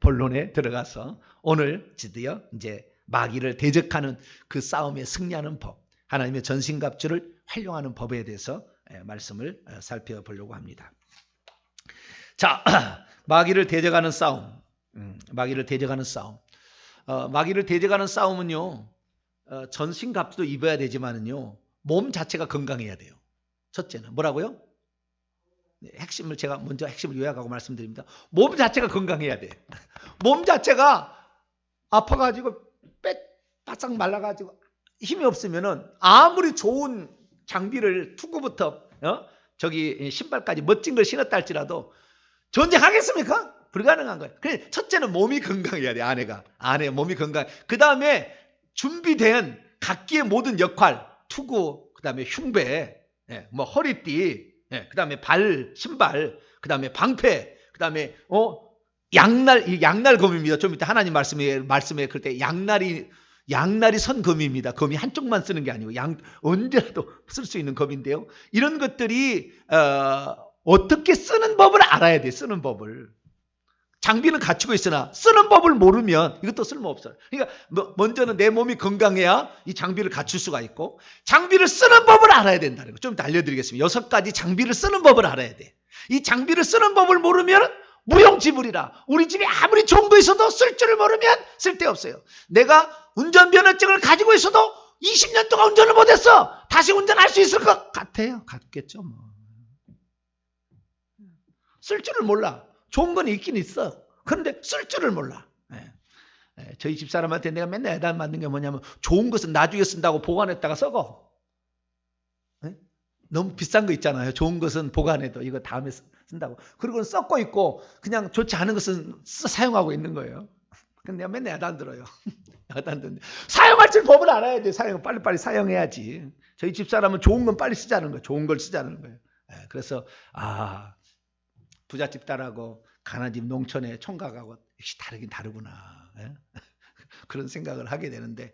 본론에 들어가서 오늘 드디어 이제 마귀를 대적하는 그 싸움에 승리하는 법, 하나님의 전신갑주를 활용하는 법에 대해서 말씀을 살펴보려고 합니다. 자, 마귀를 대적하는 싸움. 마귀를 대적하는 싸움. 마귀를 대적하는 싸움은요, 전신갑주도 입어야 되지만은요, 몸 자체가 건강해야 돼요. 첫째는 뭐라고요? 네, 핵심을 제가 먼저 핵심을 요약하고 말씀드립니다. 몸 자체가 건강해야 돼. 몸 자체가 아파가지고 바싹 말라가지고 힘이 없으면은 아무리 좋은 장비를 투구부터 저기 신발까지 멋진 걸 신었다 할지라도 전쟁하겠습니까? 불가능한 거예요. 그래, 첫째는 몸이 건강해야 돼. 아내 몸이 건강. 그 다음에 준비된 각기의 모든 역할, 투구, 그 다음에 흉배, 뭐 허리띠, 그 다음에 신발, 그 다음에 방패, 그 다음에 양날 검입니다. 좀 이따 하나님 말씀에 그럴 때 양날이 선 검입니다. 검이 한쪽만 쓰는 게 아니고 언제라도 쓸 수 있는 검인데요. 이런 것들이 어떻게 쓰는 법을 알아야 돼. 쓰는 법을. 장비는 갖추고 있으나 쓰는 법을 모르면 이것도 쓸모없어요. 그러니까 먼저는 내 몸이 건강해야 이 장비를 갖출 수가 있고, 장비를 쓰는 법을 알아야 된다는 거 좀 알려드리겠습니다. 6가지 장비를 쓰는 법을 알아야 돼. 이 장비를 쓰는 법을 모르면 무용지물이라. 우리 집에 아무리 좋은 거 있어도 쓸 줄을 모르면 쓸데없어요. 내가 운전면허증을 가지고 있어도 20년 동안 운전을 못했어. 다시 운전할 수 있을 것 같아요. 같겠죠 뭐. 쓸 줄을 몰라. 좋은 건 있긴 있어. 그런데 쓸 줄을 몰라. 저희 집사람한테 내가 맨날 애단 맞는 게 뭐냐면, 좋은 것은 나중에 쓴다고 보관했다가 썩어. 너무 비싼 거 있잖아요. 좋은 것은 보관해도 이거 다음에 쓴다고. 그리고 썩고 있고 그냥 좋지 않은 것은 사용하고 있는 거예요. 근데 내가 맨날 애단 들어요. 애단 듣는데 사용할 줄 법을 알아야 돼. 빨리빨리 사용해야지. 저희 집사람은 좋은 건 빨리 쓰자는 거예요. 좋은 걸 쓰자는 거예요. 그래서 부잣집 딸하고 가난집 농촌에 총각하고 역시 다르긴 다르구나. 그런 생각을 하게 되는데,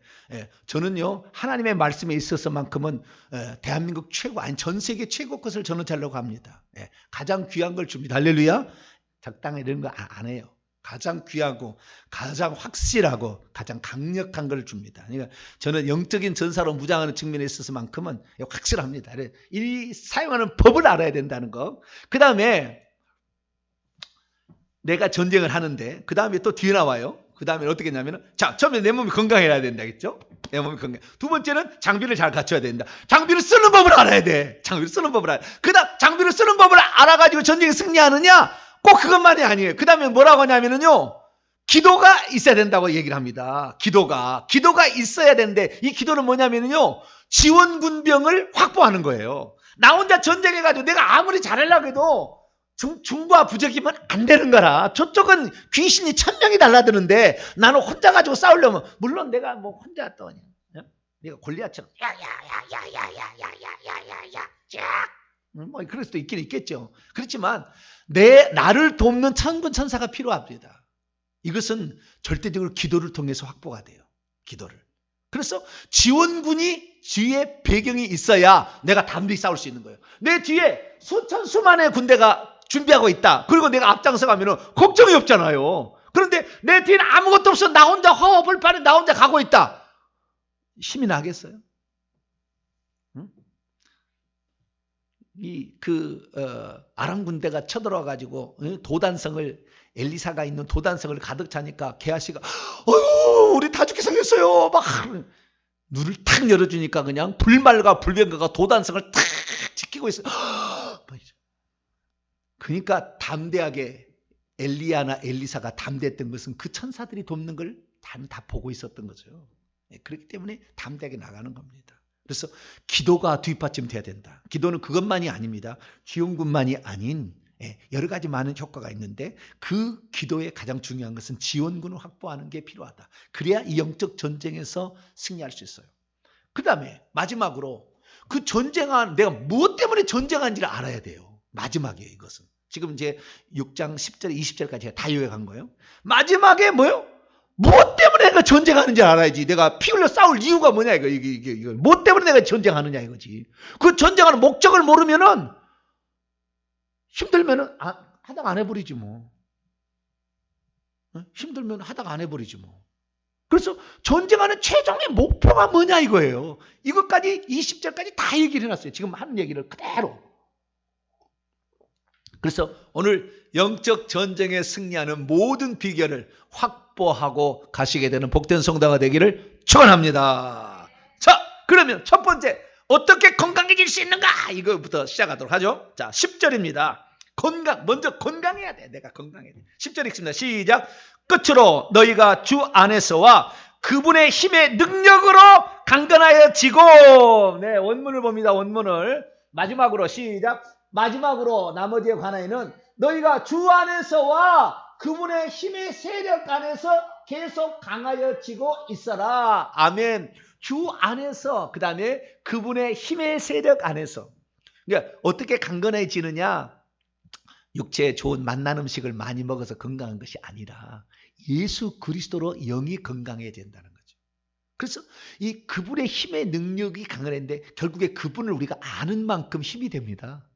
저는요 하나님의 말씀에 있어서만큼은 대한민국 최고, 아니 전 세계 최고 것을 저는 자려고 합니다. 가장 귀한 걸 줍니다. 할렐루야. 적당히 이런 거 안 해요. 가장 귀하고 가장 확실하고 가장 강력한 걸 줍니다. 그러니까 저는 영적인 전사로 무장하는 측면에 있어서만큼은 확실합니다. 이 사용하는 법을 알아야 된다는 거. 그 다음에 내가 전쟁을 하는데 그 다음에 또 뒤에 나와요. 그 다음에 어떻게 했냐면, 자, 처음에 내 몸이 건강해야 된다겠죠? 내 몸이 건강. 두 번째는 장비를 잘 갖춰야 된다. 장비를 쓰는 법을 알아야 돼. 장비를 쓰는 법을 알아야 돼. 그 다음 장비를 쓰는 법을 알아가지고 전쟁에 승리하느냐? 꼭 그것만이 아니에요. 그 다음에 뭐라고 하냐면요, 기도가 있어야 된다고 얘기를 합니다. 기도가 있어야 되는데, 이 기도는 뭐냐면요, 지원군병을 확보하는 거예요. 나 혼자 전쟁해가지고 내가 아무리 잘하려고 해도 중과 부적이면 안 되는 거라. 저쪽은 귀신이 1000명이 달라드는데 나는 혼자 가지고 싸우려면, 물론 내가 뭐 혼자 또 내가 골리앗처럼 야야야야야야야야야야 쫙 뭐 그럴 수도 있긴 있겠죠. 그렇지만 나를 돕는 천군 천사가 필요합니다. 이것은 절대적으로 기도를 통해서 확보가 돼요. 기도를. 그래서 지원군이 뒤에 배경이 있어야 내가 담대히 싸울 수 있는 거예요. 내 뒤에 수만의 군대가 준비하고 있다. 그리고 내가 앞장서 가면은 걱정이 없잖아요. 그런데 내 뒤에는 아무것도 없어. 나 혼자 허허벌판에 나 혼자 가고 있다. 힘이 나겠어요? 응? 아람 군대가 쳐들어와 가지고 도단성을, 엘리사가 있는 도단성을 가득 차니까 게하시가 우리 다 죽게 생겼어요. 막 눈을 탁 열어주니까 그냥 불말과 불병거가 도단성을 탁 지키고 있어요. 그러니까 담대하게 엘리야나 엘리사가 담대했던 것은 그 천사들이 돕는 걸 다 보고 있었던 거죠. 그렇기 때문에 담대하게 나가는 겁니다. 그래서 기도가 뒷받침돼야 된다. 기도는 그것만이 아닙니다. 지원군만이 아닌 여러 가지 많은 효과가 있는데, 그 기도의 가장 중요한 것은 지원군을 확보하는 게 필요하다. 그래야 이 영적 전쟁에서 승리할 수 있어요. 그 다음에 마지막으로 그 내가 무엇 때문에 전쟁하는지를 알아야 돼요. 마지막이에요. 이것은 지금 이제 6장 10절 20절까지 다 요약한 거예요. 마지막에 뭐요? 무엇 때문에 내가 전쟁하는지 알아야지. 내가 피 흘려 싸울 이유가 뭐냐 이거. 무엇 때문에 내가 전쟁하느냐 이거지. 그 전쟁하는 목적을 모르면은 힘들면은 하다가 안 해버리지 뭐. 힘들면 하다가 안 해버리지 뭐. 그래서 전쟁하는 최종의 목표가 뭐냐 이거예요. 이것까지 20절까지 다 얘기를 해놨어요. 지금 하는 얘기를 그대로. 그래서 오늘 영적 전쟁에 승리하는 모든 비결을 확보하고 가시게 되는 복된 성도가 되기를 축원합니다. 자, 그러면 첫 번째 어떻게 건강해질 수 있는가? 이거부터 시작하도록 하죠. 자, 10절입니다. 먼저 건강해야 돼. 내가 건강해야 돼. 10절 읽습니다. 시작. 끝으로 너희가 주 안에서와 그분의 힘의 능력으로 강건하여지고. 네, 원문을 봅니다. 원문을. 마지막으로 시작. 마지막으로 나머지에 관하여는 너희가 주 안에서와 그분의 힘의 세력 안에서 계속 강하여지고 있어라. 아멘. 주 안에서, 그 다음에 그분의 힘의 세력 안에서. 그러니까 어떻게 강건해지느냐? 육체에 좋은 맛난 음식을 많이 먹어서 건강한 것이 아니라 예수 그리스도로 영이 건강해야 된다는 거죠. 그래서 이 그분의 힘의 능력이 강건한데 결국에 그분을 우리가 아는 만큼 힘이 됩니다.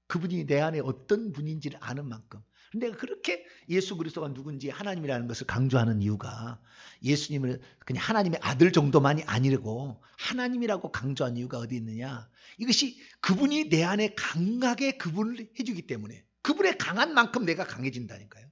그분이 내 안에 어떤 분인지를 아는 만큼. 내가 그렇게 예수 그리스도가 누군지 하나님이라는 것을 강조하는 이유가 예수님을 그냥 하나님의 아들 정도만이 아니고 하나님이라고 강조한 이유가 어디 있느냐? 이것이 그분이 내 안에 강하게 그분을 해주기 때문에 그분의 강한 만큼 내가 강해진다니까요.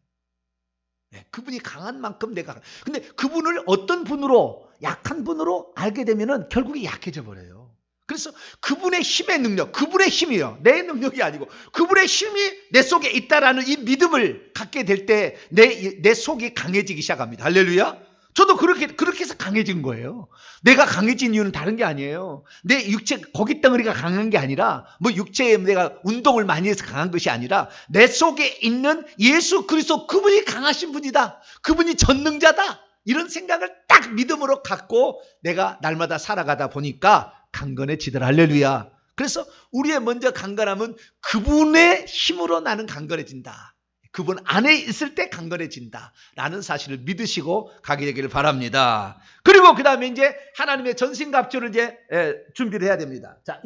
네, 그분이 강한 만큼 내가. 근데 그분을 어떤 분으로, 약한 분으로 알게 되면은 결국에 약해져 버려요. 그래서 그분의 힘의 능력, 그분의 힘이요. 내 능력이 아니고 그분의 힘이 내 속에 있다라는 이 믿음을 갖게 될 때 내 속이 강해지기 시작합니다. 할렐루야. 저도 그렇게 해서 강해진 거예요. 내가 강해진 이유는 다른 게 아니에요. 내 육체 고기 덩어리가 강한 게 아니라 뭐 육체에 내가 운동을 많이 해서 강한 것이 아니라 내 속에 있는 예수 그리스도 그분이 강하신 분이다. 그분이 전능자다. 이런 생각을 딱 믿음으로 갖고 내가 날마다 살아가다 보니까 강건해지더라. 할렐루야. 그래서 우리의 먼저 강건함은 그분의 힘으로 나는 강건해진다. 그분 안에 있을 때 강건해진다 라는 사실을 믿으시고 가게 되기를 바랍니다. 그리고 그 다음에 이제 하나님의 전신갑주를 이제 준비를 해야 됩니다. 자,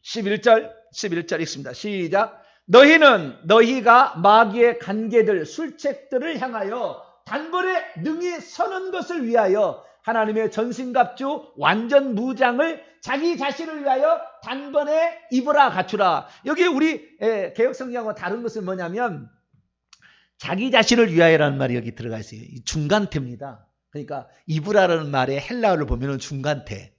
11절 읽습니다. 시작. 너희는 너희가 마귀의 간계들 술책들을 향하여 단번에 능히 서는 것을 위하여 하나님의 전신갑주 완전 무장을 자기 자신을 위하여 단번에 입으라 갖추라. 여기 우리 개혁성경하고 다른 것은 뭐냐면 자기 자신을 위하여라는 말이 여기 들어가 있어요. 중간태입니다. 그러니까 입으라라는 말의 헬라어를 보면은 중간태,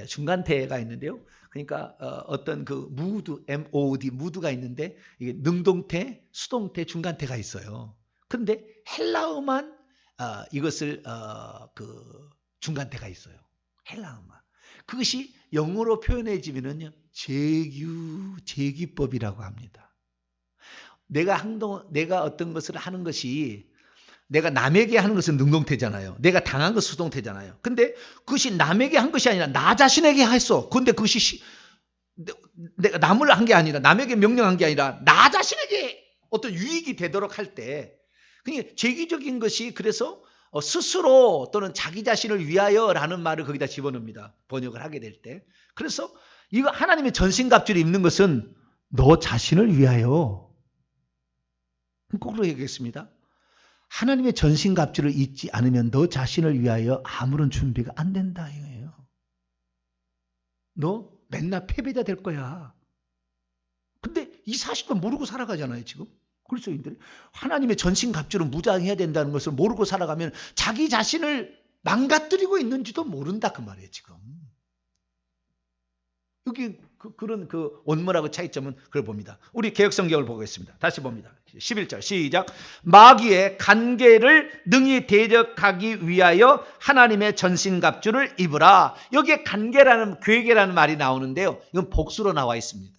중간태가 있는데요. 그러니까 어떤 그 무드, MOD, 무드가 있는데 이게 능동태, 수동태, 중간태가 있어요. 그런데 헬라어만 이것을 그 중간태가 있어요. 헬라어만. 그것이 영어로 표현해지면은요, 제기법이라고 합니다. 내가 어떤 것을 하는 것이 내가 남에게 하는 것은 능동태잖아요. 내가 당한 것은 수동태잖아요. 근데 그것이 남에게 한 것이 아니라 나 자신에게 했어. 근데 그것이 내가 남을 한 게 아니라 남에게 명령한 게 아니라 나 자신에게 어떤 유익이 되도록 할 때 그러니까 제기적인 것이 그래서 스스로 또는 자기 자신을 위하여라는 말을 거기다 집어넣습니다. 번역을 하게 될 때. 그래서 이거 하나님의 전신갑주를 입는 것은 너 자신을 위하여. 거꾸로 얘기했습니다. 하나님의 전신갑주를 입지 않으면 너 자신을 위하여 아무런 준비가 안 된다 이거예요. 너 맨날 패배자 될 거야. 근데 이 사실도 모르고 살아가잖아요 지금. 그리스도인들이 하나님의 전신갑주를 무장해야 된다는 것을 모르고 살아가면 자기 자신을 망가뜨리고 있는지도 모른다 그 말이에요 지금. 여기 그런 원문하고 차이점은 그걸 봅니다. 우리 개혁성경을 보겠습니다. 다시 봅니다. 11절 시작. 마귀의 간계를 능히 대적하기 위하여 하나님의 전신갑주를 입으라. 여기에 간계라는 괴계라는 말이 나오는데요. 이건 복수로 나와 있습니다.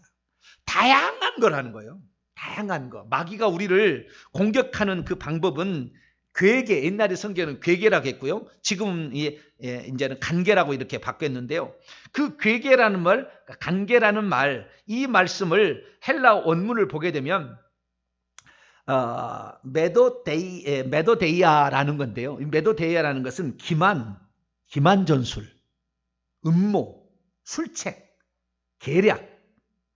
다양한 거라는 거예요. 다양한 거. 마귀가 우리를 공격하는 그 방법은 괴계, 옛날에 성경은 괴계라고 했고요. 지금 이제는 간계라고 이렇게 바뀌었는데요. 그 괴계라는 말, 간계라는 말, 이 말씀을 헬라 원문을 보게 되면 메도데이아라는 건데요. 메도데이아라는 것은 기만 전술, 음모, 술책, 계략,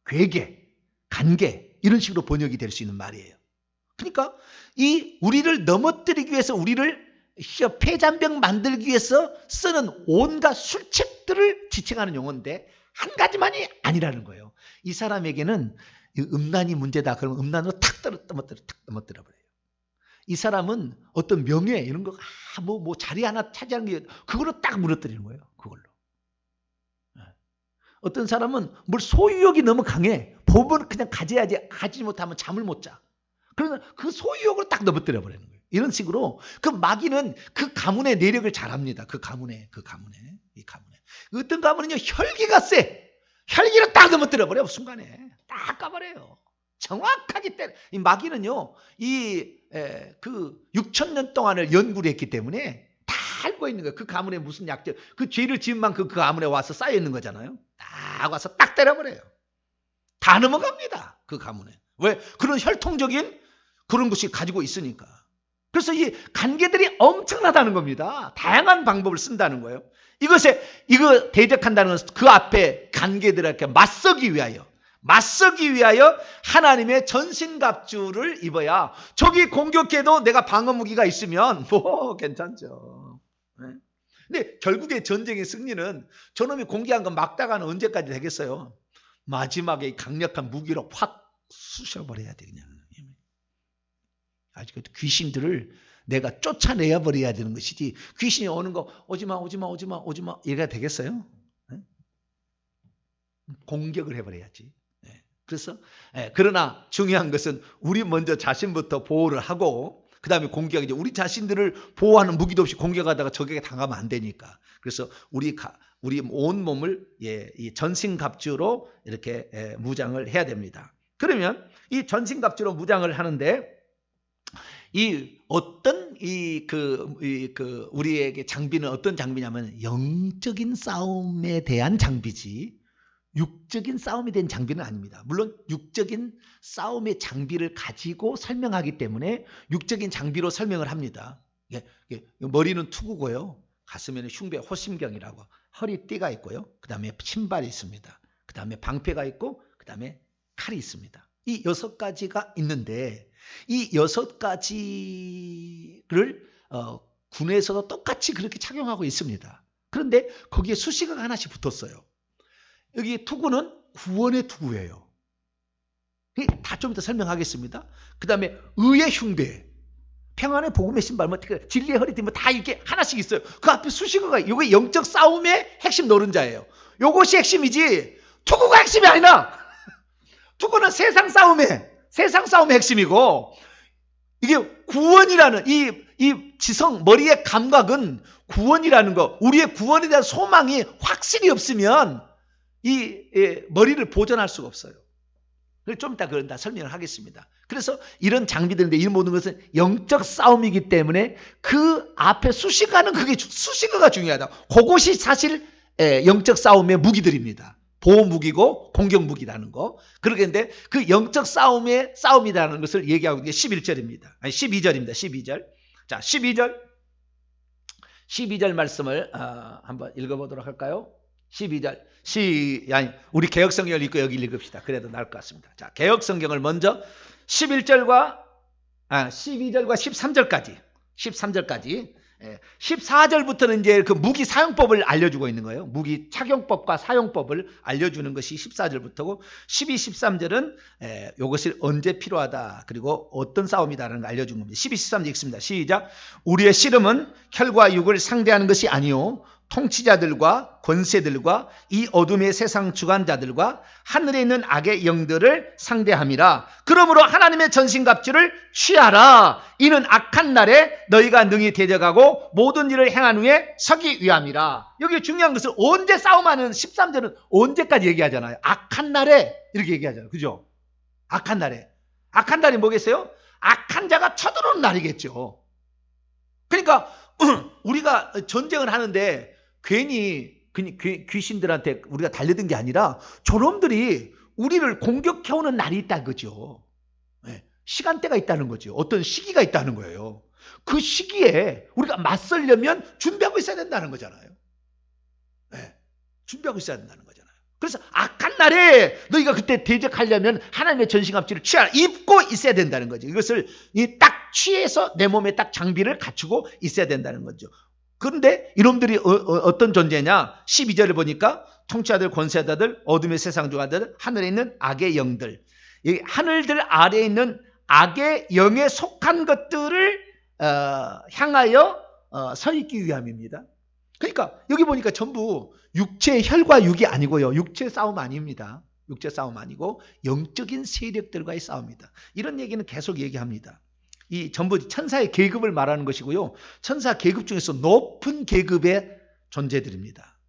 괴계, 간계 이런 식으로 번역이 될 수 있는 말이에요. 그러니까 이 우리를 넘어뜨리기 위해서 우리를 폐잔병 만들기 위해서 쓰는 온갖 술책들을 지칭하는 용어인데 한 가지만이 아니라는 거예요. 이 사람에게는 음란이 문제다. 그러면 음란으로 탁 떨어뜨려 버려요. 이 사람은 어떤 명예 이런 거 뭐 자리 하나 차지하는 게 그걸로 딱 무너뜨리는 거예요. 그걸로. 어떤 사람은 뭘 소유욕이 너무 강해. 법은 그냥 가져야지. 가지지 못하면 잠을 못 자. 그러면 그 소유욕으로 딱 넘어뜨려 버리는 거예요. 이런 식으로 그 마귀는 그 가문의 내력을 잘합니다. 이 가문에. 어떤 가문은요 혈기가 세. 혈기를 딱 넘어뜨려 버려 순간에. 딱 까버려요. 정확하게 때려. 이 마귀는요 그 6,000년 동안을 연구를 했기 때문에 다 알고 있는 거예요. 그 가문에 무슨 약점, 그 죄를 지은 만큼 그 가문에 와서 쌓여 있는 거잖아요. 딱 와서 딱 때려버려요. 다 넘어갑니다. 그 가문에. 왜? 그런 혈통적인 그런 것이 가지고 있으니까. 그래서 이 관계들이 엄청나다는 겁니다. 다양한 방법을 쓴다는 거예요. 이거 대적한다는 것은 그 앞에 관계들에게 맞서기 위하여 하나님의 전신갑주를 입어야 적이 공격해도 내가 방어무기가 있으면 뭐 괜찮죠. 근데 결국에 전쟁의 승리는 저놈이 공개한 건 막다가는 언제까지 되겠어요? 마지막에 강력한 무기로 확 쑤셔버려야 돼 그냥. 아직까지 귀신들을 내가 쫓아내야 버려야 되는 것이지 귀신이 오는 거 오지마 이래야 되겠어요? 공격을 해버려야지. 그래서 그러나 중요한 것은 우리 먼저 자신부터 보호를 하고 그 다음에 공격이죠. 우리 자신들을 보호하는 무기도 없이 공격하다가 적에게 당하면 안 되니까. 그래서 우리 온 몸을 이 전신갑주로 이렇게 무장을 해야 됩니다. 그러면 이 전신갑주로 무장을 하는데 이 어떤 우리에게 장비는 어떤 장비냐면 영적인 싸움에 대한 장비지 육적인 싸움에 대한 장비는 아닙니다. 물론 육적인 싸움의 장비를 가지고 설명하기 때문에 육적인 장비로 설명을 합니다. 머리는 투구고요. 가슴에는 흉배, 호심경이라고 허리띠가 있고요. 그 다음에 신발이 있습니다. 그 다음에 방패가 있고 그 다음에 칼이 있습니다. 이 6가지가 있는데 이 6가지를 군에서도 똑같이 그렇게 착용하고 있습니다. 그런데 거기에 수식어가 하나씩 붙었어요. 여기 투구는 구원의 투구예요. 다 좀 이따 설명하겠습니다. 그 다음에 의의 흉배, 평안의 복음의 신발, 진리의 허리띠 다 이렇게 하나씩 있어요. 그 앞에 수식어가 이게 영적 싸움의 핵심 노른자예요. 이것이 핵심이지 투구가 핵심이 아니라 투구는 세상 싸움의 핵심이고 이게 구원이라는 이 지성 머리의 감각은 구원이라는 거 우리의 구원에 대한 소망이 확실히 없으면 이 머리를 보존할 수가 없어요. 좀 이따 그런 다 설명을 하겠습니다. 그래서 이런 장비들인데 이 모든 것은 영적 싸움이기 때문에 그 앞에 수식어는 수식어가 중요하다. 그것이 사실 영적 싸움의 무기들입니다. 보호무기고 공격무기라는 거. 그러겠는데 그 영적 싸움이라는 것을 얘기하고 있는 게 11절입니다. 아니 12절입니다. 12절. 자, 12절 말씀을 한번 읽어보도록 할까요? 12절. 우리 개혁성경을 읽고 여기 읽읍시다. 그래도 나을 것 같습니다. 자, 개혁성경을 먼저 12절과 13절까지 14절부터는 이제 그 무기 사용법을 알려주고 있는 거예요. 무기 착용법과 사용법을 알려주는 것이 14절부터고 12, 13절은 이것이 언제 필요하다 그리고 어떤 싸움이다라는 걸 알려준 겁니다. 12, 13절 읽습니다. 시작. 우리의 씨름은 혈과 육을 상대하는 것이 아니요 통치자들과 권세들과 이 어둠의 세상 주관자들과 하늘에 있는 악의 영들을 상대함이라. 그러므로 하나님의 전신갑주를 취하라. 이는 악한 날에 너희가 능히 대적하고 모든 일을 행한 후에 서기 위함이라. 여기 중요한 것은 언제 싸움하는 13절은 언제까지 얘기하잖아요. 악한 날에 이렇게 얘기하잖아요. 그죠? 악한 날에. 악한 날이 뭐겠어요? 악한 자가 쳐들어오는 날이겠죠. 그러니까 우리가 전쟁을 하는데 괜히 귀신들한테 우리가 달려든 게 아니라 저놈들이 우리를 공격해오는 날이 있다 그죠. 시간대가 있다는 거죠. 어떤 시기가 있다는 거예요. 그 시기에 우리가 맞서려면 준비하고 있어야 된다는 거잖아요. 준비하고 있어야 된다는 거잖아요. 그래서 악한 날에 너희가 그때 대적하려면 하나님의 전신갑주를 취하라. 입고 있어야 된다는 거죠. 이것을 딱 취해서 내 몸에 딱 장비를 갖추고 있어야 된다는 거죠. 그런데 이놈들이 어떤 존재냐? 12절을 보니까 통치자들, 권세자들, 어둠의 세상 주관자들, 하늘에 있는 악의 영들. 이 하늘들 아래에 있는 악의 영에 속한 것들을 향하여 서 있기 위함입니다. 그러니까 여기 보니까 전부 육체의 혈과 육이 아니고요. 육체 싸움 아닙니다. 육체 싸움 아니고 영적인 세력들과의 싸움이다. 이런 얘기는 계속 얘기합니다. 이 전부 천사의 계급을 말하는 것이고요. 천사 계급 중에서 높은 계급의 존재들입니다.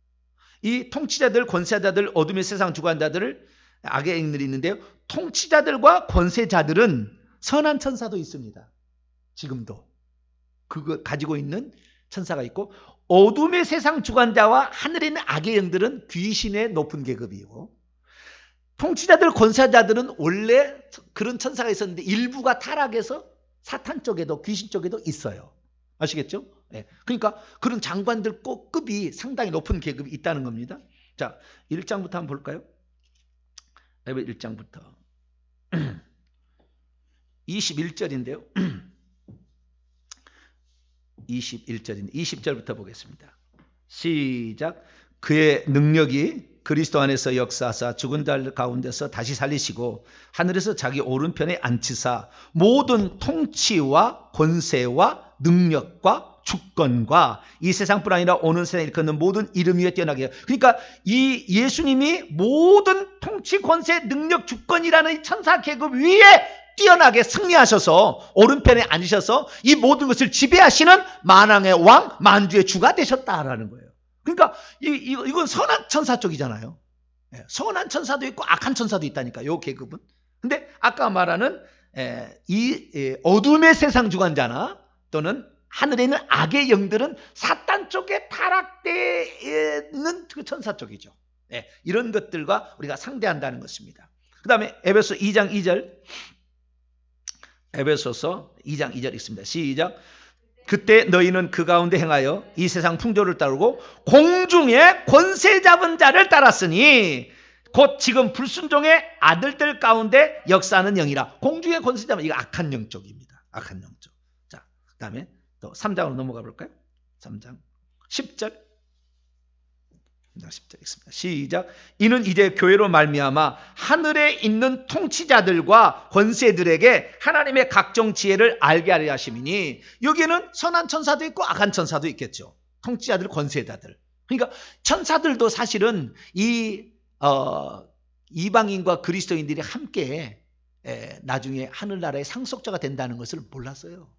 이 통치자들, 권세자들, 어둠의 세상 주관자들을 악의 영들이 있는데요. 통치자들과 권세자들은 선한 천사도 있습니다. 지금도 그거 가지고 있는 천사가 있고, 어둠의 세상 주관자와 하늘에 있는 악의 영들은 귀신의 높은 계급이고, 통치자들, 권세자들은 원래 그런 천사가 있었는데 일부가 타락해서 사탄 쪽에도 귀신 쪽에도 있어요. 아시겠죠? 네. 그러니까 그런 장관들 급이 상당히 높은 계급이 있다는 겁니다. 자, 1장부터 한번 볼까요? 1장부터 21절인데요. 21절인데 20절부터 보겠습니다. 시작. 그의 능력이 그리스도 안에서 역사하사 죽은 자들 가운데서 다시 살리시고 하늘에서 자기 오른편에 앉히사 모든 통치와 권세와 능력과 주권과 이 세상뿐 아니라 오는 세상에 일컫는 모든 이름 위에 뛰어나게 해요. 그러니까 이 예수님이 모든 통치, 권세, 능력, 주권이라는 천사 계급 위에 뛰어나게 승리하셔서 오른편에 앉으셔서 이 모든 것을 지배하시는 만왕의 왕, 만주의 주가 되셨다라는 거예요. 그러니까 이건 선한 천사 쪽이잖아요. 선한 천사도 있고 악한 천사도 있다니까, 요 계급은. 근데 아까 말하는 이 어둠의 세상 주관자나 또는 하늘에 있는 악의 영들은 사탄 쪽에 타락되어 있는 그 천사 쪽이죠. 이런 것들과 우리가 상대한다는 것입니다. 그 다음에 에베소 2장 2절, 에베소서 2장 2절 있습니다. 시작. 그때 너희는 그 가운데 행하여 이 세상 풍조를 따르고 공중의 권세 잡은 자를 따랐으니 곧 지금 불순종의 아들들 가운데 역사하는 영이라. 공중의 권세 잡은, 이거 악한 영 쪽입니다. 악한 영 쪽. 자, 그 다음에 또 3장으로 넘어가 볼까요? 3장 10절. 10절 있습니다. 시작. 이는 이제 교회로 말미암아 하늘에 있는 통치자들과 권세들에게 하나님의 각종 지혜를 알게 하려 하심이니, 여기에는 선한 천사도 있고 악한 천사도 있겠죠. 통치자들, 권세자들. 그러니까 천사들도 사실은 이 이방인과 그리스도인들이 함께 나중에 하늘나라의 상속자가 된다는 것을 몰랐어요.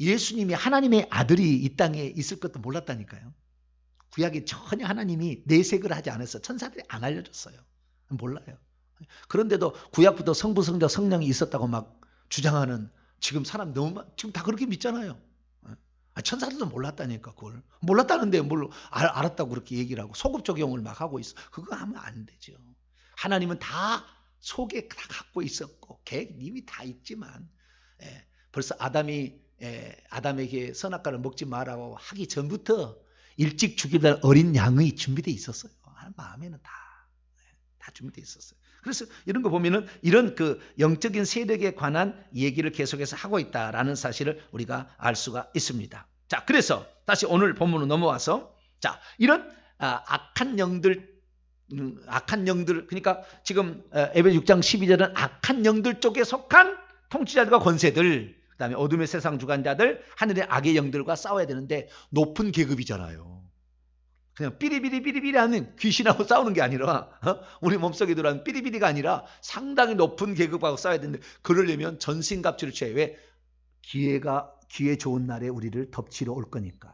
예수님이 하나님의 아들이 이 땅에 있을 것도 몰랐다니까요. 구약에 전혀 하나님이 내색을 하지 않았어요. 천사들이 안 알려줬어요. 몰라요. 그런데도 구약부터 성부, 성자, 성령이 있었다고 막 주장하는 지금 사람 너무 지금 다 그렇게 믿잖아요. 천사들도 몰랐다니까. 그걸 몰랐다는데 뭘 알았다고 그렇게 얘기를 하고 소급 적용을 막 하고 있어. 그거 하면 안 되죠. 하나님은 다 속에 다 갖고 있었고 계획 이미 다 있지만 벌써 아담에게 선악과를 먹지 말라고 하기 전부터 일찍 죽이던 어린 양의 준비되어 있었어요. 마음에는 다 준비되어 있었어요. 그래서 이런 거 보면은 이런 그 영적인 세력에 관한 얘기를 계속해서 하고 있다라는 사실을 우리가 알 수가 있습니다. 자, 그래서 다시 오늘 본문으로 넘어와서, 자, 이런 악한 영들, 그러니까 지금 에베소 6장 12절은 악한 영들 쪽에 속한 통치자들과 권세들, 그 다음에 어둠의 세상 주관자들, 하늘의 악의 영들과 싸워야 되는데 높은 계급이잖아요. 그냥 삐리비리 하는 귀신하고 싸우는 게 아니라 우리 몸속에 들어가는 삐리비리가 아니라 상당히 높은 계급하고 싸워야 되는데, 그러려면 전신갑주를 취해. 왜? 기회 좋은 날에 우리를 덮치러 올 거니까.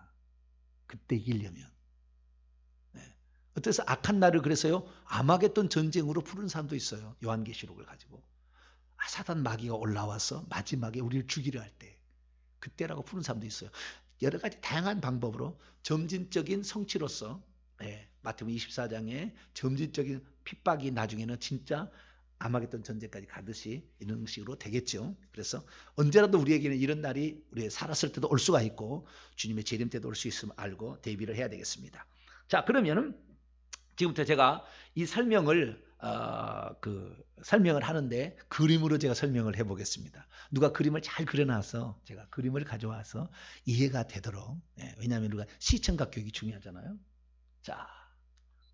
그때 이기려면. 어때서 악한 날을 그래서요 아마겟돈 전쟁으로 부르는 사람도 있어요. 요한계시록을 가지고. 사단 마귀가 올라와서 마지막에 우리를 죽이려 할 때, 그때라고 부르는 사람도 있어요. 여러 가지 다양한 방법으로 점진적인 성취로서 마태복음 24장에 점진적인 핍박이 나중에는 진짜 아마겟돈 전쟁까지 가듯이 이런 식으로 되겠죠. 그래서 언제라도 우리에게는 이런 날이 우리 살았을 때도 올 수가 있고 주님의 재림 때도 올 수 있음을 알고 대비를 해야 되겠습니다. 자, 그러면은 지금부터 제가 이 설명을 설명을 하는데 그림으로 제가 설명을 해보겠습니다. 누가 그림을 잘 그려놔서 제가 그림을 가져와서 이해가 되도록. 왜냐하면 우리가 시청각 교육이 중요하잖아요. 자,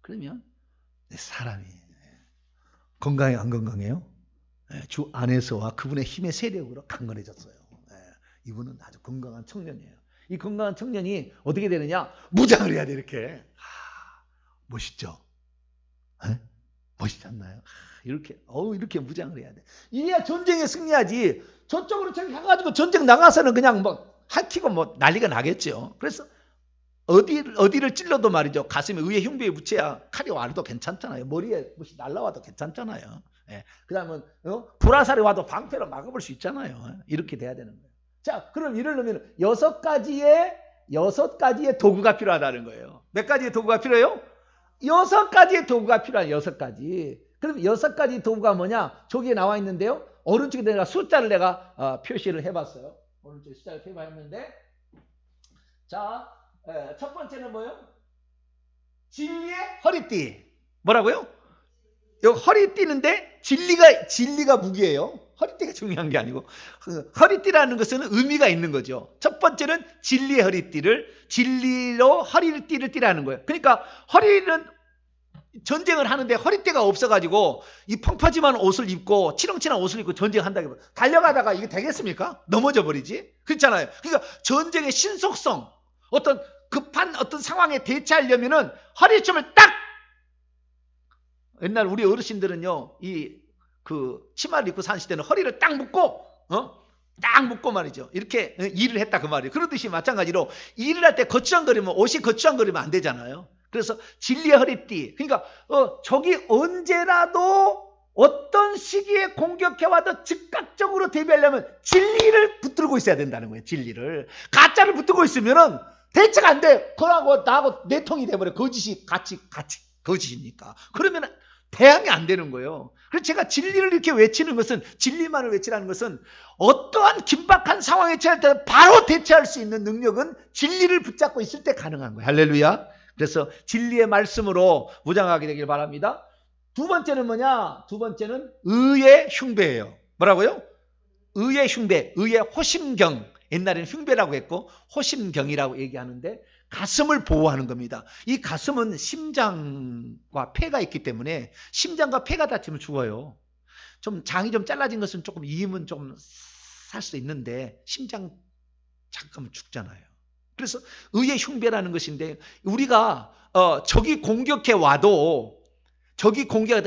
그러면 사람이 건강해 안 건강해요? 주 안에서와 그분의 힘의 세력으로 강건해졌어요. 이분은 아주 건강한 청년이에요. 이 건강한 청년이 어떻게 되느냐? 무장을 해야 돼 이렇게. 멋있죠? 멋있지 않나요? 이렇게 무장을 해야 돼. 이래야 전쟁에 승리하지. 저쪽으로 저기 가가지고 전쟁 나가서는 그냥 뭐 핥히고 뭐 난리가 나겠죠. 그래서 어디를 찔러도 말이죠. 가슴에 의의 흉배에 묻혀야 칼이 와도 괜찮잖아요. 머리에 무엇이 날라와도 괜찮잖아요. 그 다음은 불화살이 와도 방패로 막아볼 수 있잖아요. 이렇게 돼야 되는 거예요. 자, 그럼 이러려면 6가지의 도구가 필요하다는 거예요. 몇 가지의 도구가 필요해요? 6가지의 도구가 필요한 6가지. 그럼 6가지 도구가 뭐냐? 저기에 나와 있는데요. 오른쪽에 내가 숫자를 내가 표시를 해봤어요. 오른쪽에 숫자를 표시했는데, 자, 첫 번째는 뭐예요? 진리의 허리띠. 뭐라고요? 여기 허리띠는데 진리가 무기예요. 허리띠가 중요한 게 아니고 허리띠라는 것은 의미가 있는 거죠. 첫 번째는 진리의 허리띠를 진리로 허리띠를 띠라는 거예요. 그러니까 허리는 전쟁을 하는데 허리띠가 없어가지고 이 펑퍼짐한 옷을 입고 치렁치렁한 옷을 입고 전쟁한다고 달려가다가 이게 되겠습니까? 넘어져 버리지. 그렇잖아요. 그러니까 전쟁의 신속성, 어떤 급한 어떤 상황에 대처하려면은 허리춤을 딱. 옛날 우리 어르신들은요, 치마를 입고 사는 시대는 허리를 딱 묶고, 딱 묶고 말이죠. 이렇게 일을 했다 그 말이에요. 그러듯이 마찬가지로 일을 할 때 거추장거리면 옷이 거추장거리면 안 되잖아요. 그래서 진리의 허리띠. 그러니까 적이 언제라도 어떤 시기에 공격해와도 즉각적으로 대비하려면 진리를 붙들고 있어야 된다는 거예요. 진리를. 가짜를 붙들고 있으면은 대체가 안 돼. 그거하고 나하고 내통이 돼버려. 거짓이 같이 거짓이니까. 그러면 대항이 안 되는 거예요. 그래서 제가 진리를 이렇게 외치는 것은, 진리만을 외치라는 것은 어떠한 긴박한 상황에 처할 때 바로 대처할 수 있는 능력은 진리를 붙잡고 있을 때 가능한 거예요. 할렐루야. 그래서 진리의 말씀으로 무장하게 되길 바랍니다. 두 번째는 뭐냐? 두 번째는 의의 흉배예요. 뭐라고요? 의의 흉배, 의의 호심경. 옛날에는 흉배라고 했고 호심경이라고 얘기하는데 가슴을 보호하는 겁니다. 이 가슴은 심장과 폐가 있기 때문에 심장과 폐가 다치면 죽어요. 좀 장이 좀 잘라진 것은 조금 이음은 좀 살 수 있는데 심장 잠깐만 죽잖아요. 그래서 의의 흉배라는 것인데 우리가 적이 공격해 와도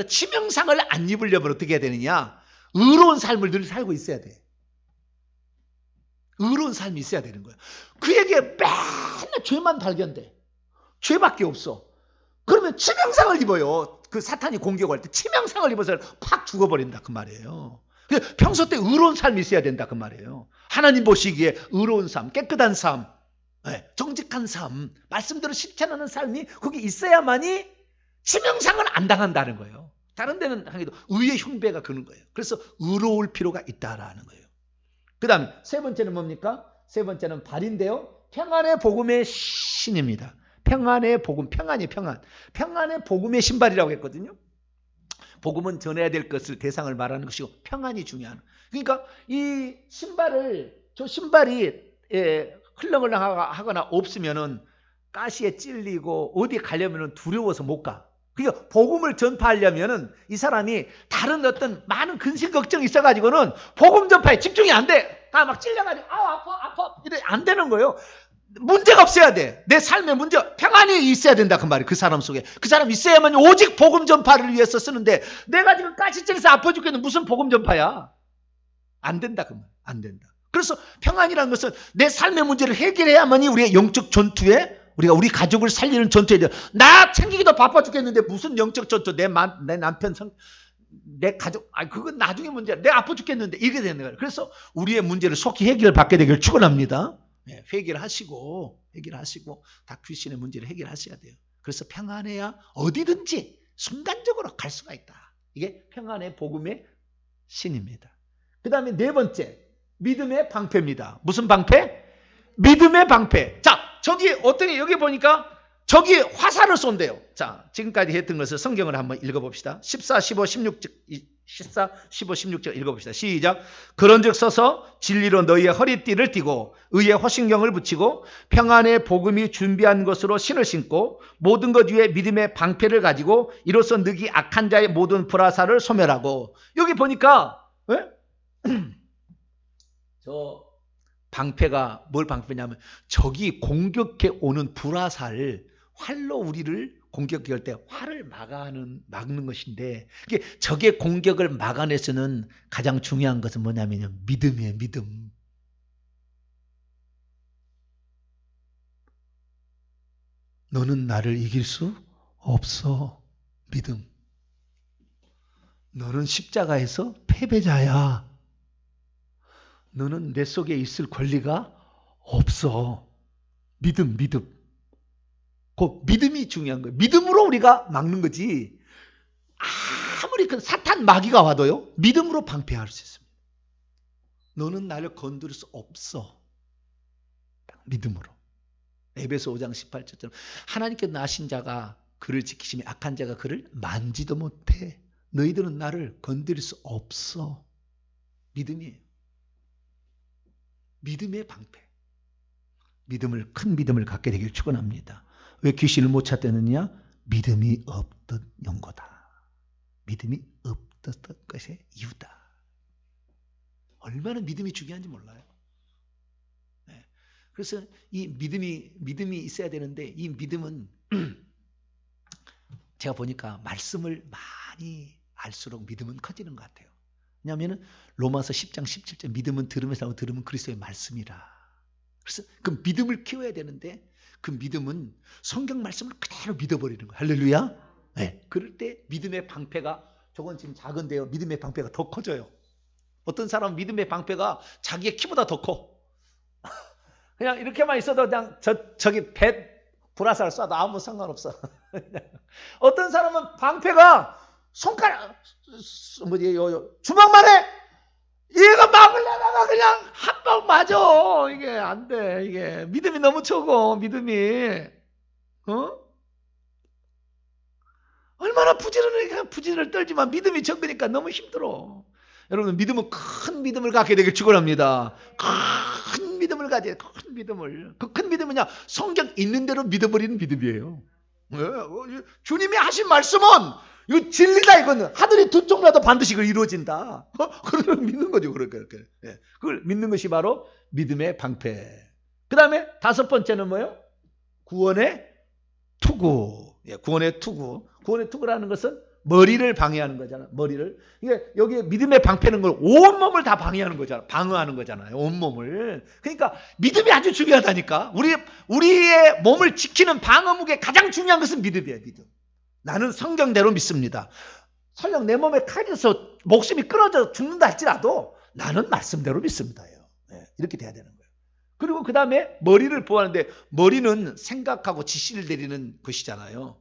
치명상을 안 입으려면 어떻게 해야 되느냐? 의로운 삶을 늘 살고 있어야 돼. 의로운 삶이 있어야 되는 거예요. 그에게 맨날 죄만 발견돼. 죄밖에 없어. 그러면 치명상을 입어요. 그 사탄이 공격할 때 치명상을 입어서 팍 죽어버린다 그 말이에요. 평소 때 의로운 삶이 있어야 된다 그 말이에요. 하나님 보시기에 의로운 삶, 깨끗한 삶, 정직한 삶, 말씀대로 실천하는 삶이 거기 있어야만이 치명상을 안 당한다는 거예요. 다른 데는 당해도 의의 흉배가 그는 거예요. 그래서 의로울 필요가 있다라는 거예요. 그 다음에 세 번째는 뭡니까? 세 번째는 발인데요. 평안의 복음의 신입니다. 평안의 복음, 평안이 평안. 평안의 복음의 신발이라고 했거든요. 복음은 전해야 될 것을 대상을 말하는 것이고 평안이 중요한. 그러니까 이 신발이 흘렁흘렁하거나 없으면은 가시에 찔리고 어디 가려면은 두려워서 못 가. 그러니까 복음을 전파하려면은 이 사람이 다른 어떤 많은 근심 걱정이 있어가지고는 복음 전파에 집중이 안 돼. 막 찔려가지고 아파 이래 안 되는 거예요. 문제가 없어야 돼. 내 삶에 평안이 있어야 된다 그 말이에요. 그 사람 속에. 그 사람 있어야만 오직 복음 전파를 위해서 쓰는데 내가 지금 가시 찔려서 아파 죽겠는데 무슨 복음 전파야. 안 된다 그 말. 안 된다. 그래서 평안이라는 것은 내 삶의 문제를 해결해야만이 우리의 영적 전투에 우리가 우리 가족을 살리는 전투에 대해 나 챙기기도 바빠 죽겠는데 무슨 영적 전투 내 남편 내 가족 그건 나중에 문제야. 내가 아파 죽겠는데 이렇게 되는 거예요. 그래서 우리의 문제를 속히 해결받게 되기를 축원합니다. 해결하시고 다 귀신의 문제를 해결하셔야 돼요. 그래서 평안해야 어디든지 순간적으로 갈 수가 있다. 이게 평안의 복음의 신입니다. 그 다음에 네 번째 믿음의 방패입니다. 무슨 방패? 믿음의 방패. 자, 저기 어떻게 여기 보니까 적이 화살을 쏜대요. 자, 지금까지 했던 것을 성경을 한번 읽어봅시다. 14, 15, 16절 읽어봅시다. 시작. 그런즉 서서 진리로 너희의 허리띠를 띠고 의의 허신경을 붙이고 평안의 복음이 준비한 것으로 신을 신고 모든 것 위에 믿음의 방패를 가지고 이로써 너희 악한 자의 모든 불화살을 소멸하고. 여기 보니까 저 방패가 뭘 방패냐면 적이 공격해 오는 불화살, 활로 우리를 공격할 때 활을 막는 것인데, 이게 적의 공격을 막아내서는 가장 중요한 것은 뭐냐면요, 믿음이에요. 믿음. 너는 나를 이길 수 없어. 믿음. 너는 십자가에서 패배자야. 너는 내 속에 있을 권리가 없어. 믿음. 그 믿음이 중요한 거예요. 믿음으로 우리가 막는 거지. 아무리 큰 사탄 마귀가 와도요, 믿음으로 방패할 수 있습니다. 너는 나를 건드릴 수 없어. 딱 믿음으로. 에베소 5장 18절처럼 하나님께 나신 자가 그를 지키시며 악한 자가 그를 만지도 못해. 너희들은 나를 건드릴 수 없어. 믿음이에요. 믿음의 방패. 큰 믿음을 갖게 되길 축원합니다. 왜 귀신을 못 찾느냐? 믿음이 없던 연고다. 믿음이 없었던 것의 이유다. 얼마나 믿음이 중요한지 몰라요. 네. 그래서 이 믿음이 있어야 되는데, 이 믿음은 제가 보니까 말씀을 많이 알수록 믿음은 커지는 것 같아요. 왜냐하면 로마서 10장 17절 믿음은 들음에서 나고 들음은 그리스도의 말씀이라. 그래서 그 믿음을 키워야 되는데, 그 믿음은 성경 말씀을 그대로 믿어버리는 거예요. 할렐루야. 네. 그럴 때 믿음의 방패가, 저건 지금 작은데요, 믿음의 방패가 더 커져요. 어떤 사람은 믿음의 방패가 자기의 키보다 더 커. 그냥 이렇게만 있어도 그냥 저기 배 불화살 쏴도 아무 상관없어. 어떤 사람은 방패가 손가락 주먹만 해. 이거 막으려다가 그냥 한 방 맞아. 이게 안 돼. 이게 믿음이 너무 적어. 믿음이 얼마나 부지런을 떨지만 믿음이 적으니까 너무 힘들어. 여러분, 믿음은 큰 믿음을 갖게 되길 축원합니다. 큰 믿음을 가져야 돼. 큰 믿음을. 그 큰 믿음은요, 성경 있는 대로 믿어버리는 믿음이에요. 주님이 하신 말씀은 이거 진리다. 이거는 하늘이 두 쪽나도 반드시 그걸 이루어진다. 그걸 믿는 거죠. 그렇게. 그걸 믿는 것이 바로 믿음의 방패. 그 다음에 다섯 번째는 뭐예요? 구원의 투구. 구원의 투구. 구원의 투구라는 것은 머리를 방해하는 거잖아. 머리를. 이게 여기 믿음의 방패는 걸 온몸을 다 방해하는 거잖아. 방어하는 거잖아요. 온몸을. 그러니까 믿음이 아주 중요하다니까. 우리의 몸을 지키는 방어무게 가장 중요한 것은 믿음이에요. 믿음. 나는 성경대로 믿습니다. 설령 내 몸에 칼에서 목숨이 끊어져 죽는다 할지라도 나는 말씀대로 믿습니다. 이렇게 돼야 되는 거예요. 그리고 그 다음에 머리를 보호하는데, 머리는 생각하고 지시를 내리는 것이잖아요.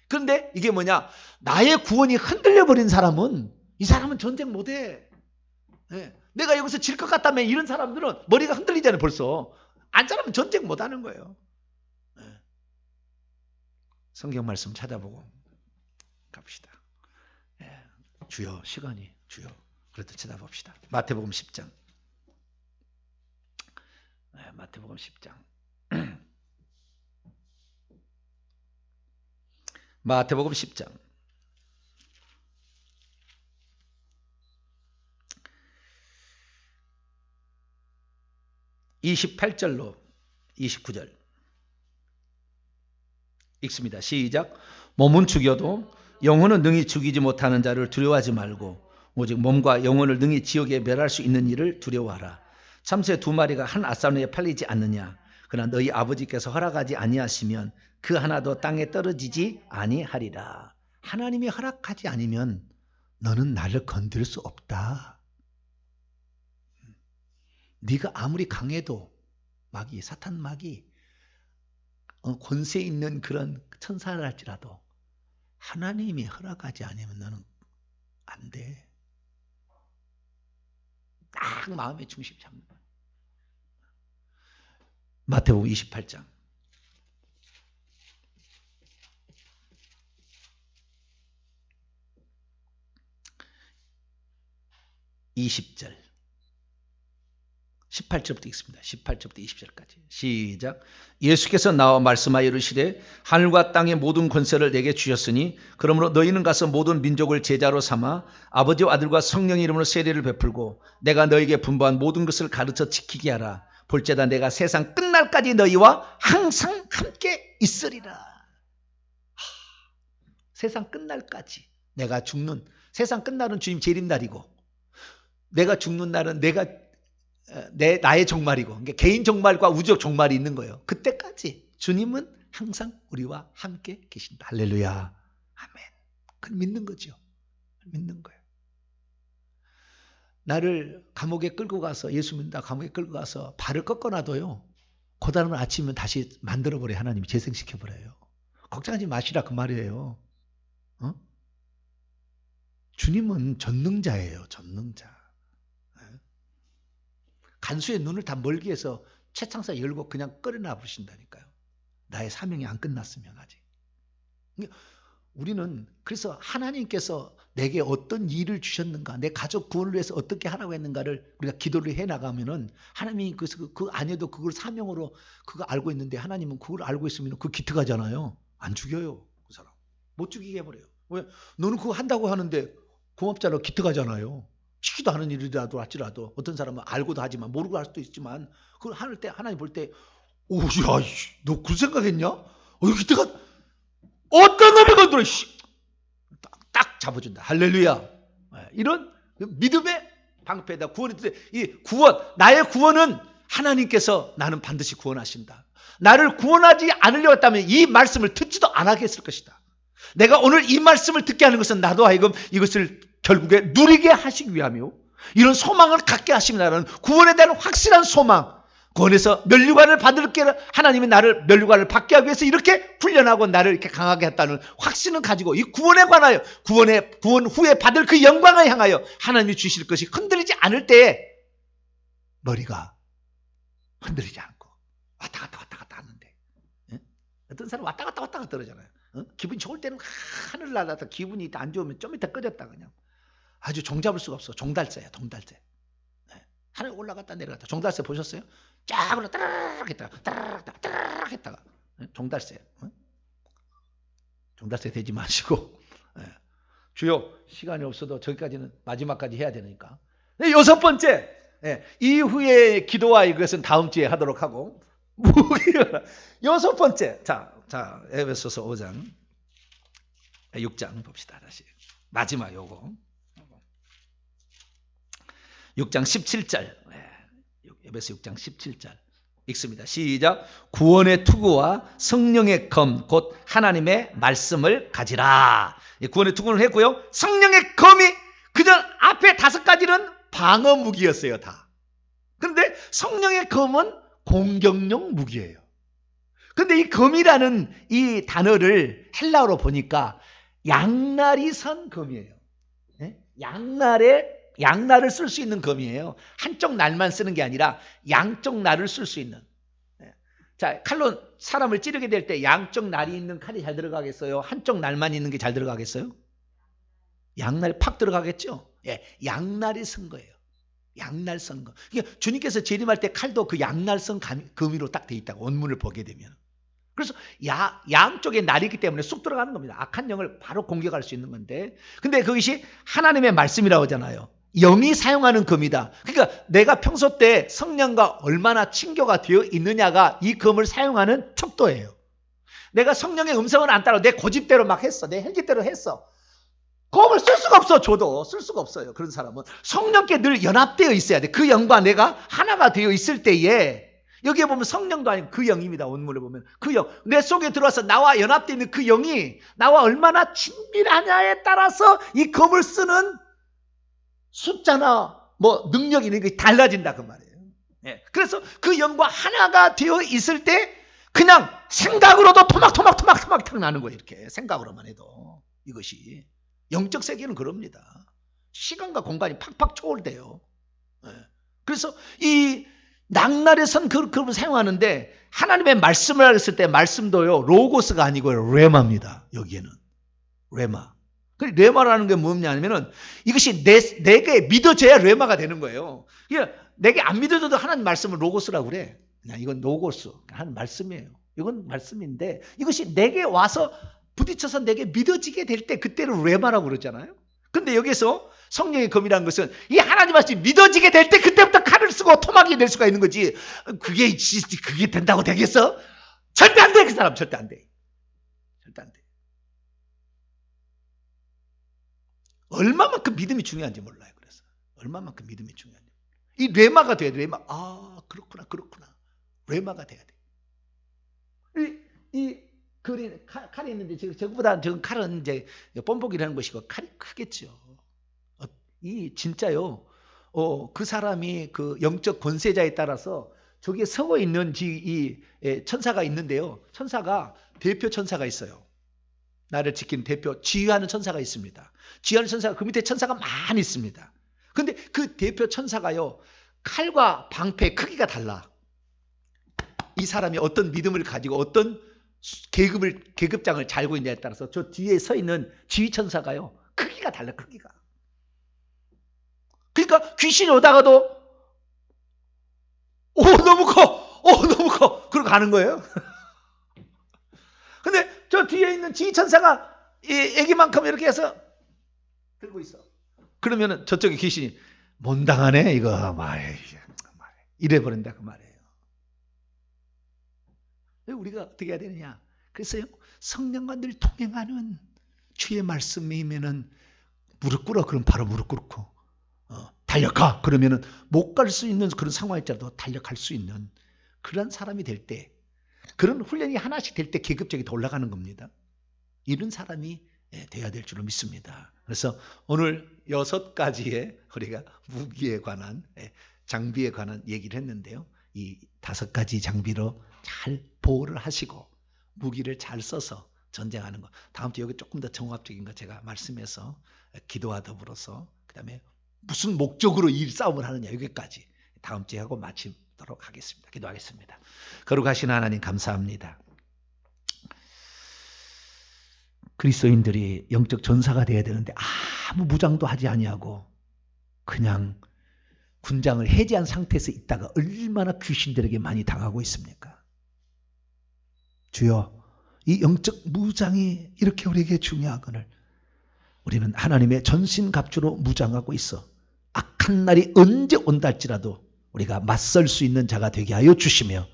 그런데 이게 뭐냐? 나의 구원이 흔들려버린 사람은, 이 사람은 전쟁 못해. 내가 여기서 질 것 같다면 이런 사람들은 머리가 흔들리잖아요. 벌써. 안 사람은 전쟁 못하는 거예요. 성경 말씀 찾아보고 갑시다. 주여, 시간이 주여. 그래도 찾아봅시다. 마태복음 10장. 마태복음 10장. 마태복음 10장. 28절로 29절 읽습니다. 시작. 몸은 죽여도 영혼은 능히 죽이지 못하는 자를 두려워하지 말고 오직 몸과 영혼을 능히 지옥에 멸할 수 있는 일을 두려워하라. 참새 두 마리가 한 앗사노에 팔리지 않느냐. 그러나 너희 아버지께서 허락하지 아니하시면 그 하나도 땅에 떨어지지 아니하리라. 하나님이 허락하지 않으면 너는 나를 건드릴 수 없다. 네가 아무리 강해도 마귀, 사탄 마귀, 권세 있는 그런 천사를 할지라도 하나님이 허락하지 않으면 너는 안 돼. 딱 마음의 중심 잡는 거야. 마태복음 28장. 20절. 18절부터 읽습니다. 18절부터 20절까지. 시작. 예수께서 나와 말씀하여 이르시되 하늘과 땅의 모든 권세를 내게 주셨으니 그러므로 너희는 가서 모든 민족을 제자로 삼아 아버지와 아들과 성령의 이름으로 세례를 베풀고 내가 너희에게 분부한 모든 것을 가르쳐 지키게 하라. 볼지어다 내가 세상 끝날까지 너희와 항상 함께 있으리라. 세상 끝날까지. 내가 죽는, 세상 끝날은 주님 재림날이고 내가 죽는 날은 나의 종말이고, 그러니까 개인 종말과 우주적 종말이 있는 거예요. 그때까지 주님은 항상 우리와 함께 계신다. 할렐루야. 아멘. 그걸 믿는 거죠. 믿는 거예요. 나를 감옥에 끌고 가서, 예수 믿는다 감옥에 끌고 가서 발을 꺾어놔도요, 그 다음날 아침이면 다시 만들어버려요. 하나님이 재생시켜버려요. 걱정하지 마시라 그 말이에요. 주님은 전능자예요. 전능자. 간수의 눈을 다 멀게 해서 채창사 열고 그냥 끌어놔 보신다니까요. 나의 사명이 안 끝났으면 아직. 우리는 그래서 하나님께서 내게 어떤 일을 주셨는가, 내 가족 구원을 위해서 어떻게 하라고 했는가를 우리가 기도를 해나가면은 하나님이 그 아니어도 그걸 사명으로 그거 알고 있는데 하나님은 그걸 알고 있으면 그 기특하잖아요. 안 죽여요. 그 사람. 못 죽이게 해버려요. 왜? 너는 그거 한다고 하는데 고맙잖아. 기특하잖아요. 시키도 않은 일이라도 할지라도 어떤 사람은 알고도 하지만 모르고 할 수도 있지만 그걸 할 때 하나님 볼 때 오, 야, 너 그 생각했냐? 기특하 어떤 놈이 건드려 딱 잡아준다. 할렐루야. 이런 믿음의 방패다. 이 구원, 나의 구원은 하나님께서 나는 반드시 구원하신다. 나를 구원하지 않으려고 했다면 이 말씀을 듣지도 않았을 것이다. 내가 오늘 이 말씀을 듣게 하는 것은 나도 하여금 이것을 결국에 누리게 하시기 위하며 이런 소망을 갖게 하십니다라는 구원에 대한 확실한 소망, 구원에서 면류관을 받을 게 하나님이 나를 면류관을 받게 하기 위해서 이렇게 훈련하고 나를 이렇게 강하게 했다는 확신을 가지고 이 구원에 관하여 구원 후에 받을 그 영광을 향하여 하나님이 주실 것이 흔들리지 않을 때에 머리가 흔들리지 않고 왔다 갔다 하는데, 어떤 사람 왔다 갔다 그러잖아요. 기분이 좋을 때는 하늘 날아다 기분이 안 좋으면 좀 이따 꺼졌다 그냥. 아주 종잡을 수가 없어. 종달새야, 종달새. 하늘 올라갔다 내려갔다. 종달새 보셨어요? 쫙 올라 따라락 했다가 따라락 했다가. 종달새. 종달새 되지 마시고. 주요 시간이 없어도 저기까지는 마지막까지 해야 되니까. 여섯 번째, 이후에 기도와 이것은 다음 주에 하도록 하고. 여섯 번째, 자, 에베소서 5장, 6장 봅시다. 다시 마지막 요거 6장 17절, 에베소 6장 17절 읽습니다. 시작. 구원의 투구와 성령의 검 곧 하나님의 말씀을 가지라. 구원의 투구를 했고요. 성령의 검이 그전 앞에 5가지는 방어 무기였어요. 다. 그런데 성령의 검은 공격용 무기예요. 근데 이 검이라는 이 단어를 헬라어로 보니까 양날이 선 검이에요. 양날을 쓸 수 있는 검이에요. 한쪽 날만 쓰는 게 아니라 양쪽 날을 쓸 수 있는. 자, 칼로 사람을 찌르게 될 때 양쪽 날이 있는 칼이 잘 들어가겠어요? 한쪽 날만 있는 게 잘 들어가겠어요? 양날이 팍 들어가겠죠? 양날이 쓴 거예요. 양날 선 검. 그러니까 주님께서 재림할 때 칼도 그 양날 선 검으로 딱 돼 있다고 원문을 보게 되면. 그래서 양쪽에 날이 있기 때문에 쑥 들어가는 겁니다. 악한 영을 바로 공격할 수 있는 건데, 근데 그것이 하나님의 말씀이라고 하잖아요. 영이 사용하는 검이다. 그러니까 내가 평소 때 성령과 얼마나 친교가 되어 있느냐가 이 검을 사용하는 척도예요. 내가 성령의 음성을 안 따라 내 고집대로 막 했어. 내 헬기대로 했어. 검을 쓸 수가 없어. 줘도 쓸 수가 없어요. 그런 사람은 성령께 늘 연합되어 있어야 돼. 그 영과 내가 하나가 되어 있을 때에, 여기에 보면 성령도 아니고 그 영입니다. 원문을 보면 그 영, 내 속에 들어와서 나와 연합되어 있는 그 영이 나와 얼마나 친밀하냐에 따라서 이 검을 쓰는 숫자나 뭐 능력이 있는 게 달라진다 그 말이에요. 그래서 그 영과 하나가 되어 있을 때 그냥 생각으로도 토막 나는 거예요. 이렇게 생각으로만 해도. 이것이 영적 세계는 그럽니다. 시간과 공간이 팍팍 초월돼요. 그래서 이 낙날의 선 그걸 사용하는데, 하나님의 말씀을 했을 때 말씀도요 로고스가 아니고요 레마입니다. 여기에는 레마. 그 레마라는 게 뭐냐면은 이것이 내게 믿어져야 레마가 되는 거예요. 내게 안 믿어져도 하나님 말씀을 로고스라고 그래. 이건 로고스, 하나님 말씀이에요. 이건 말씀인데 이것이 내게 와서 부딪혀서 내게 믿어지게 될 때 그때를 레마라고 그러잖아요. 근데 여기서 성령의 검이라는 것은 이 하나님 말씀이 믿어지게 될 때 그때부터 칼을 쓰고 토막이 될 수가 있는 거지. 그게 된다고 되겠어? 절대 안 돼. 그 사람 절대 안 돼. 절대 안 돼. 얼마만큼 믿음이 중요한지 몰라요. 그래서 얼마만큼 믿음이 중요한지. 이 레마가 돼야 돼. 레마. 아, 그렇구나. 레마가 돼야 돼. 이 칼이 있는데 저거보다 저 칼은 이제 뽐보기라는 것이고 칼이 크겠죠. 이 진짜요. 그 사람이 그 영적 권세자에 따라서 저기에 서고 있는 이 천사가 있는데요. 천사가 대표 천사가 있어요. 나를 지키는 대표 지휘하는 천사가 있습니다. 지휘하는 천사가 그 밑에 천사가 많이 있습니다. 근데 그 대표 천사가요. 칼과 방패 크기가 달라. 이 사람이 어떤 믿음을 가지고 어떤 계급장을 잘 알고 있냐에 따라서 저 뒤에 서 있는 지휘 천사가요. 크기가 달라. 크기가. 그러니까 귀신이 오다가도 너무 커. 그러고 가는 거예요. 근데 저 뒤에 있는 지휘 천사가 이 애기만큼 이렇게 해서 들고 있어. 그러면은 저쪽에 귀신이 못당하네 이거 이래 버린다 그 말이에요. 우리가 어떻게 해야 되느냐? 그래서요 성령과 늘 동행하는 주의 말씀이면은 무릎 꿇어 그럼 바로 무릎 꿇고 달려가 그러면은 못 갈 수 있는 그런 상황일지라도 달려갈 수 있는 그런 사람이 될 때 그런 훈련이 하나씩 될 때 계급적이 더 올라가는 겁니다. 이런 사람이 돼야 될 줄로 믿습니다. 그래서 오늘 6가지의 우리가 무기에 관한 장비에 관한 얘기를 했는데요. 이 5가지 장비로 잘 보호를 하시고 무기를 잘 써서 전쟁하는 것. 다음 주에 여기 조금 더 종합적인 거 제가 말씀해서 기도와 더불어서 그다음에 무슨 목적으로 이 싸움을 하느냐 여기까지 다음 주에 하고 마치도록 하겠습니다. 기도하겠습니다. 거룩하신 하나님 감사합니다. 그리스도인들이 영적 전사가 되어야 되는데 아무 무장도 하지 아니하고 그냥 군장을 해제한 상태에서 있다가 얼마나 귀신들에게 많이 당하고 있습니까? 주여 이 영적 무장이 이렇게 우리에게 중요하거늘 우리는 하나님의 전신갑주로 무장하고 있어 악한 날이 언제 온다 할지라도 우리가 맞설 수 있는 자가 되게 하여 주시며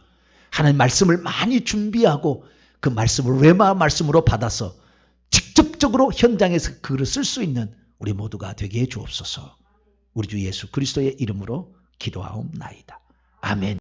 하나님 말씀을 많이 준비하고 그 말씀을 레마 말씀으로 받아서 직접적으로 현장에서 그를 쓸 수 있는 우리 모두가 되게 해 주옵소서. 우리 주 예수 그리스도의 이름으로 기도하옵나이다. 아멘.